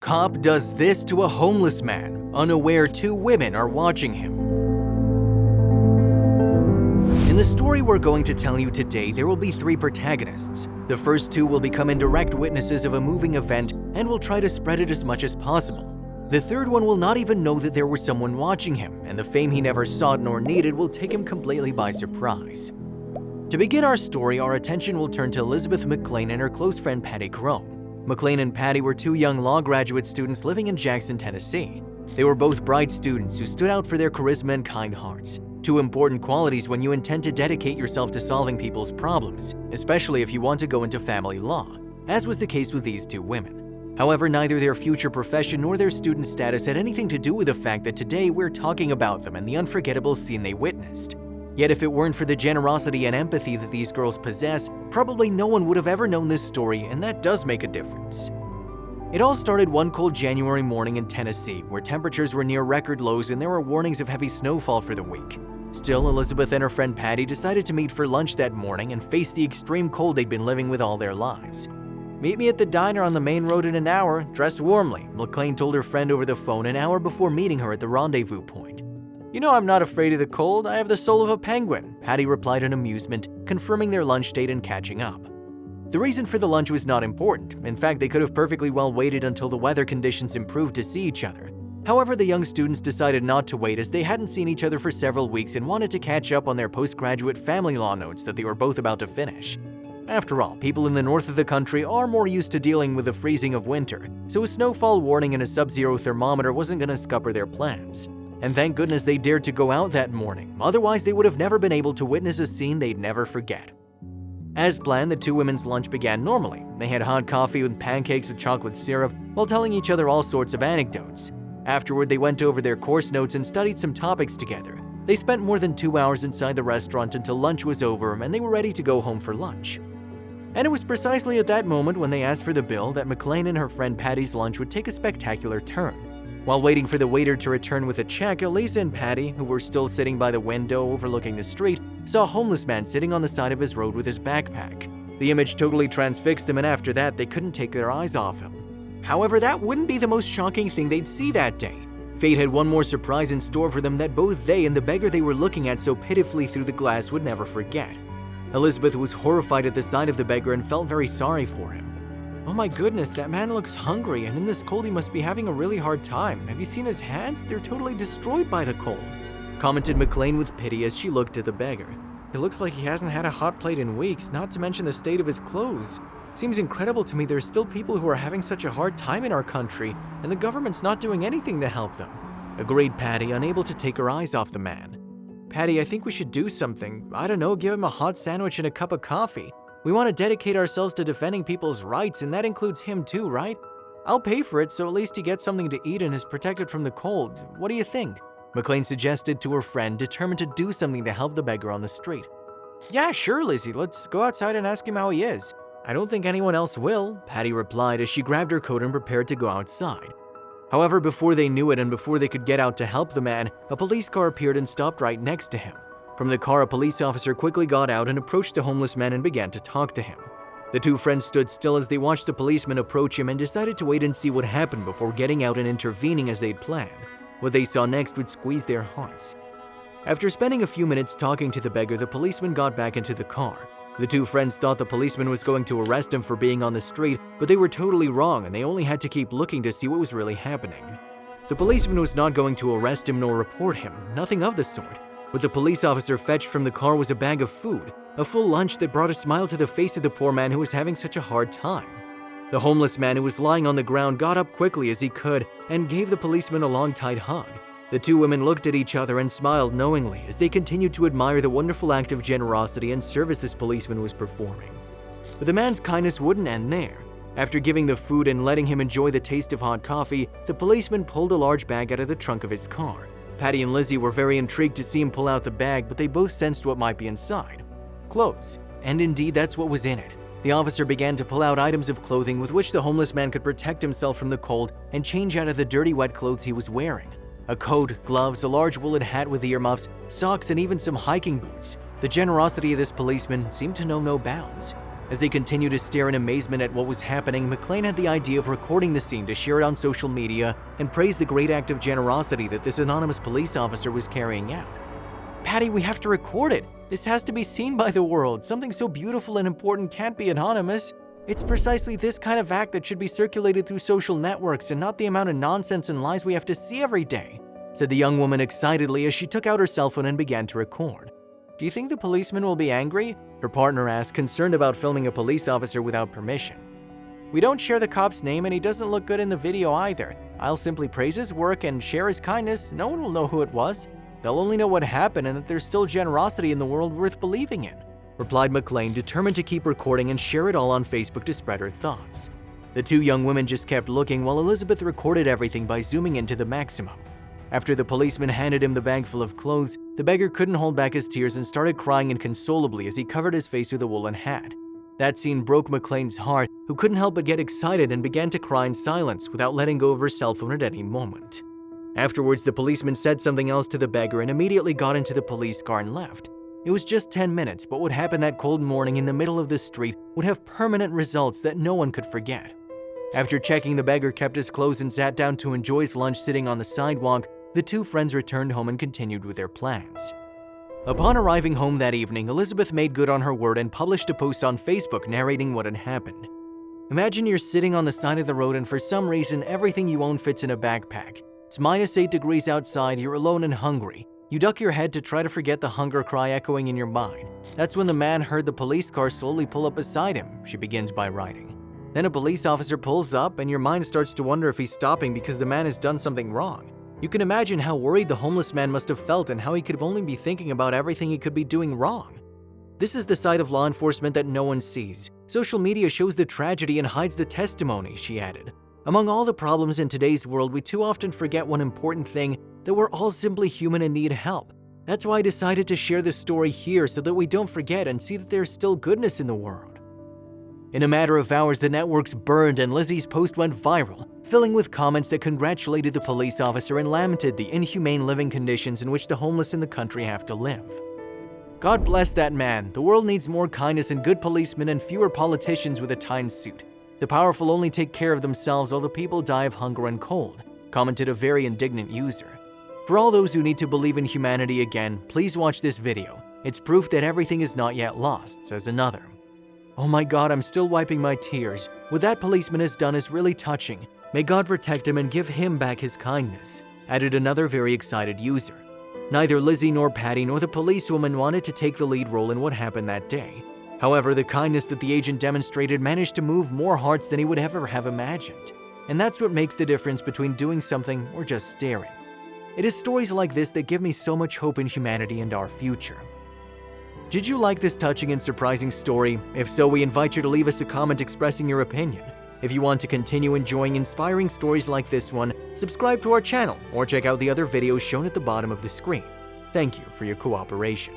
Cop does this to a homeless man, unaware two women are watching him. In the story we're going to tell you today, there will be three protagonists. The first two will become indirect witnesses of a moving event and will try to spread it as much as possible. The third one will not even know that there was someone watching him, and the fame he never sought nor needed will take him completely by surprise. To begin our story, our attention will turn to Elizabeth McLean and her close friend Patty Crone. McLean and Patty were two young law graduate students living in Jackson, Tennessee. They were both bright students who stood out for their charisma and kind hearts, two important qualities when you intend to dedicate yourself to solving people's problems, especially if you want to go into family law, as was the case with these two women. However, neither their future profession nor their student status had anything to do with the fact that today we're talking about them and the unforgettable scene they witnessed. Yet if it weren't for the generosity and empathy that these girls possess, probably no one would have ever known this story, and that does make a difference. It all started one cold January morning in Tennessee, where temperatures were near record lows and there were warnings of heavy snowfall for the week. Still, Elizabeth and her friend Patty decided to meet for lunch that morning and face the extreme cold they'd been living with all their lives. "Meet me at the diner on the main road in an hour, dress warmly," McLean told her friend over the phone an hour before meeting her at the rendezvous point. "You know I'm not afraid of the cold, I have the soul of a penguin," Patty replied in amusement, confirming their lunch date and catching up. The reason for the lunch was not important. In fact, they could have perfectly well waited until the weather conditions improved to see each other. However, the young students decided not to wait as they hadn't seen each other for several weeks and wanted to catch up on their postgraduate family law notes that they were both about to finish. After all, people in the north of the country are more used to dealing with the freezing of winter, so a snowfall warning and a sub-zero thermometer wasn't going to scupper their plans. And thank goodness they dared to go out that morning, otherwise they would have never been able to witness a scene they'd never forget. As planned, the two women's lunch began normally. They had hot coffee with pancakes with chocolate syrup while telling each other all sorts of anecdotes. Afterward, they went over their course notes and studied some topics together. They spent more than 2 hours inside the restaurant until lunch was over and they were ready to go home for lunch. And it was precisely at that moment when they asked for the bill that McLean and her friend Patty's lunch would take a spectacular turn. While waiting for the waiter to return with a check, Elisa and Patty, who were still sitting by the window overlooking the street, saw a homeless man sitting on the side of his road with his backpack. The image totally transfixed them, and after that, they couldn't take their eyes off him. However, that wouldn't be the most shocking thing they'd see that day. Fate had one more surprise in store for them that both they and the beggar they were looking at so pitifully through the glass would never forget. Elizabeth was horrified at the sight of the beggar and felt very sorry for him. "Oh my goodness, that man looks hungry, and in this cold he must be having a really hard time. Have you seen his hands? They're totally destroyed by the cold," commented McLean with pity as she looked at the beggar. "It looks like he hasn't had a hot plate in weeks, not to mention the state of his clothes. Seems incredible to me there's still people who are having such a hard time in our country, and the government's not doing anything to help them," agreed Patty, unable to take her eyes off the man. "Patty, I think we should do something. I don't know, give him a hot sandwich and a cup of coffee. We want to dedicate ourselves to defending people's rights, and that includes him too, right? I'll pay for it so at least he gets something to eat and is protected from the cold. What do you think?" McLean suggested to her friend, determined to do something to help the beggar on the street. "Yeah, sure, Lizzie. Let's go outside and ask him how he is." "I don't think anyone else will," Patty replied as she grabbed her coat and prepared to go outside. However, before they knew it and before they could get out to help the man, a police car appeared and stopped right next to him. From the car, a police officer quickly got out and approached the homeless man and began to talk to him. The two friends stood still as they watched the policeman approach him and decided to wait and see what happened before getting out and intervening as they'd planned. What they saw next would squeeze their hearts. After spending a few minutes talking to the beggar, the policeman got back into the car. The two friends thought the policeman was going to arrest him for being on the street, but they were totally wrong and they only had to keep looking to see what was really happening. The policeman was not going to arrest him nor report him, nothing of the sort. What the police officer fetched from the car was a bag of food, a full lunch that brought a smile to the face of the poor man who was having such a hard time. The homeless man who was lying on the ground got up quickly as he could and gave the policeman a long, tight hug. The two women looked at each other and smiled knowingly as they continued to admire the wonderful act of generosity and service this policeman was performing. But the man's kindness wouldn't end there. After giving the food and letting him enjoy the taste of hot coffee, the policeman pulled a large bag out of the trunk of his car. Patty and Lizzie were very intrigued to see him pull out the bag, but they both sensed what might be inside. Clothes. And indeed, that's what was in it. The officer began to pull out items of clothing with which the homeless man could protect himself from the cold and change out of the dirty, wet clothes he was wearing. A coat, gloves, a large woolen hat with earmuffs, socks, and even some hiking boots. The generosity of this policeman seemed to know no bounds. As they continued to stare in amazement at what was happening, McLean had the idea of recording the scene to share it on social media and praise the great act of generosity that this anonymous police officer was carrying out. "Patty, we have to record it. This has to be seen by the world. Something so beautiful and important can't be anonymous. It's precisely this kind of act that should be circulated through social networks and not the amount of nonsense and lies we have to see every day," said the young woman excitedly as she took out her cell phone and began to record. "Do you think the policeman will be angry?" her partner asked, concerned about filming a police officer without permission. "We don't share the cop's name and he doesn't look good in the video either. I'll simply praise his work and share his kindness. No one will know who it was. They'll only know what happened and that there's still generosity in the world worth believing in," replied McLean, determined to keep recording and share it all on Facebook to spread her thoughts. The two young women just kept looking while Elizabeth recorded everything by zooming in to the maximum. After the policeman handed him the bag full of clothes, the beggar couldn't hold back his tears and started crying inconsolably as he covered his face with a woolen hat. That scene broke McLean's heart, who couldn't help but get excited and began to cry in silence without letting go of her cell phone at any moment. Afterwards, the policeman said something else to the beggar and immediately got into the police car and left. It was just 10 minutes, but what happened that cold morning in the middle of the street would have permanent results that no one could forget. After checking, the beggar kept his clothes and sat down to enjoy his lunch sitting on the sidewalk. The two friends returned home and continued with their plans. Upon arriving home that evening, Elizabeth made good on her word and published a post on Facebook narrating what had happened. Imagine you're sitting on the side of the road and for some reason everything you own fits in a backpack. It's -8 degrees outside, you're alone and hungry. You duck your head to try to forget the hunger cry echoing in your mind. That's when the man heard the police car slowly pull up beside him, she begins by writing. Then a police officer pulls up and your mind starts to wonder if he's stopping because the man has done something wrong. You can imagine how worried the homeless man must have felt and how he could only be thinking about everything he could be doing wrong. This is the side of law enforcement that no one sees. Social media shows the tragedy and hides the testimony, she added. Among all the problems in today's world, we too often forget one important thing, that we're all simply human and need help. That's why I decided to share this story here so that we don't forget and see that there's still goodness in the world. In a matter of hours, the networks burned and Lizzie's post went viral, filling with comments that congratulated the police officer and lamented the inhumane living conditions in which the homeless in the country have to live. "God bless that man. The world needs more kindness and good policemen and fewer politicians with a tie and suit. The powerful only take care of themselves while the people die of hunger and cold," commented a very indignant user. "For all those who need to believe in humanity again, please watch this video. It's proof that everything is not yet lost," says another. "Oh my God, I'm still wiping my tears. What that policeman has done is really touching. May God protect him and give him back his kindness," added another very excited user. Neither Lizzie nor Patty nor the policewoman wanted to take the lead role in what happened that day. However, the kindness that the agent demonstrated managed to move more hearts than he would ever have imagined. And that's what makes the difference between doing something or just staring. It is stories like this that give me so much hope in humanity and our future. Did you like this touching and surprising story? If so, we invite you to leave us a comment expressing your opinion. If you want to continue enjoying inspiring stories like this one, subscribe to our channel or check out the other videos shown at the bottom of the screen. Thank you for your cooperation.